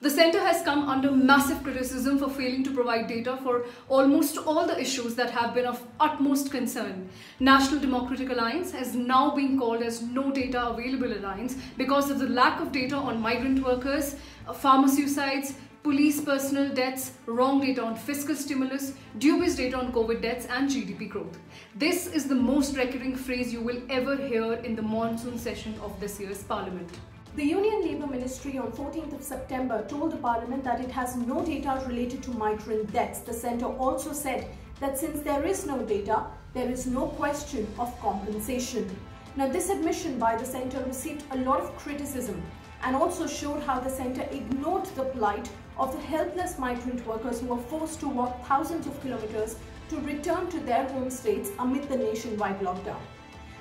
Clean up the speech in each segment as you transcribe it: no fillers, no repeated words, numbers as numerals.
The centre has come under massive criticism for failing to provide data for almost all the issues that have been of utmost concern. National Democratic Alliance has now been called as No Data Available Alliance because of the lack of data on migrant workers, farmer suicides, police personnel deaths, wrong data on fiscal stimulus, dubious data on COVID deaths and GDP growth. This is the most recurring phrase you will ever hear in the monsoon session of this year's Parliament. The Union Labour Ministry on 14th of September told the Parliament that it has no data related to migrant deaths. The centre also said that since there is no data, there is no question of compensation. Now, this admission by the centre received a lot of criticism and also showed how the centre ignored the plight of the helpless migrant workers who were forced to walk thousands of kilometres to return to their home states amid the nationwide lockdown.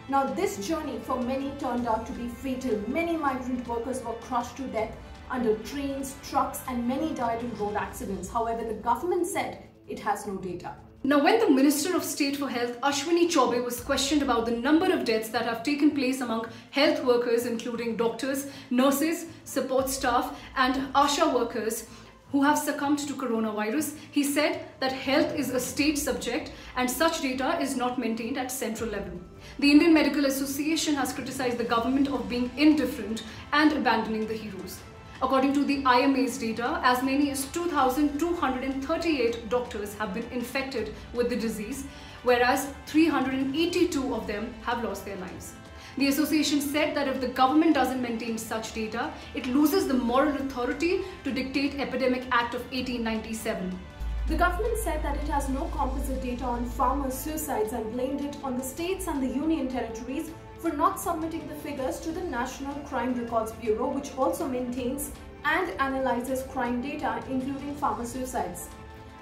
Now, this journey for many turned out to be fatal. Many migrant workers were crushed to death under trains, trucks, and many died in road accidents. However, the government said it has no data. Now, when the Minister of State for Health, Ashwini Choube, was questioned about the number of deaths that have taken place among health workers, including doctors, nurses, support staff, and ASHA workers, who have succumbed to coronavirus, he said that health is a state subject and such data is not maintained at central level. The Indian Medical Association has criticized the government of being indifferent and abandoning the heroes. According to the IMA's data, as many as 2,238 doctors have been infected with the disease, whereas 382 of them have lost their lives. The association said that if the government doesn't maintain such data, it loses the moral authority to dictate Epidemic Act of 1897. The government said that it has no composite data on farmer suicides and blamed it on the states and the union territories for not submitting the figures to the National Crime Records Bureau, which also maintains and analyzes crime data, including farmer suicides.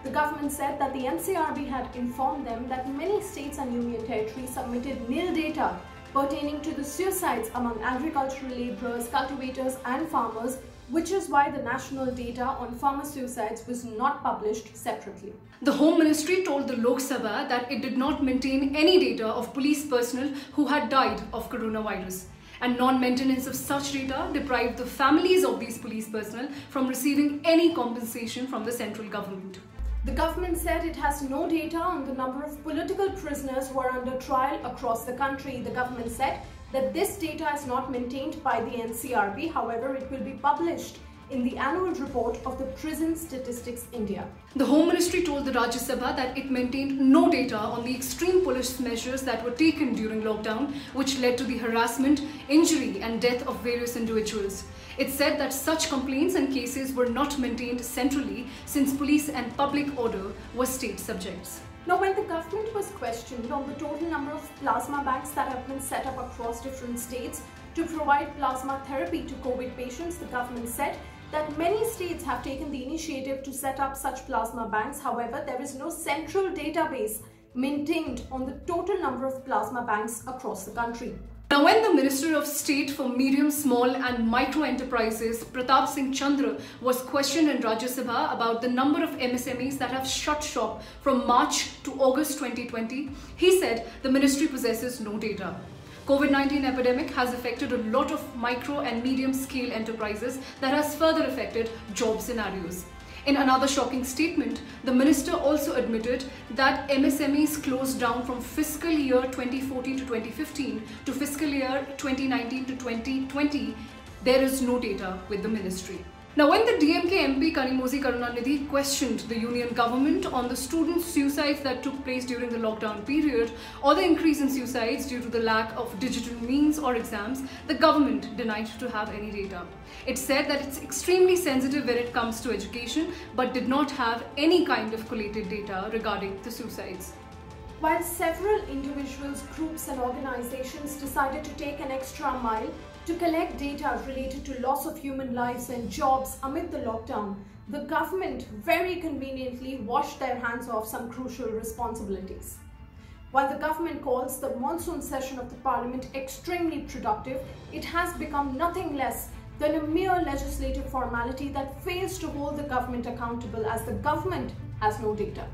The government said that the NCRB had informed them that many states and union territories submitted nil data pertaining to the suicides among agricultural labourers, cultivators and farmers, which is why the national data on farmer suicides was not published separately. The Home Ministry told the Lok Sabha that it did not maintain any data of police personnel who had died of coronavirus, and non-maintenance of such data deprived the families of these police personnel from receiving any compensation from the central government. The government said it has no data on the number of political prisoners who are under trial across the country. The government said that this data is not maintained by the NCRB. However, it will be published in the annual report of the Prison Statistics India. The Home Ministry told the Rajya Sabha that it maintained no data on the extreme police measures that were taken during lockdown, which led to the harassment, injury and death of various individuals. It said that such complaints and cases were not maintained centrally since police and public order were state subjects. Now, when the government was questioned on the total number of plasma banks that have been set up across different states to provide plasma therapy to COVID patients, the government said that many states have taken the initiative to set up such plasma banks. However, there is no central database maintained on the total number of plasma banks across the country. Now, when the Minister of State for Medium, Small and Micro Enterprises, Pratap Singh Chandra, was questioned in Rajya Sabha about the number of MSMEs that have shut shop from March to August 2020, he said the ministry possesses no data. COVID-19 epidemic has affected a lot of micro and medium scale enterprises that has further affected job scenarios. In another shocking statement, the minister also admitted that MSMEs closed down from fiscal year 2014 to 2015 to fiscal year 2019 to 2020. There is no data with the ministry. Now, when the DMK MP Kanimozhi Karunanidhi questioned the union government on the student suicides that took place during the lockdown period or the increase in suicides due to the lack of digital means or exams, the government denied to have any data. It said that it's extremely sensitive when it comes to education, but did not have any kind of collated data regarding the suicides. While several individuals, groups and organizations decided to take an extra mile to collect data related to loss of human lives and jobs amid the lockdown, the government very conveniently washed their hands off some crucial responsibilities. While the government calls the monsoon session of the Parliament extremely productive, it has become nothing less than a mere legislative formality that fails to hold the government accountable, as the government has no data.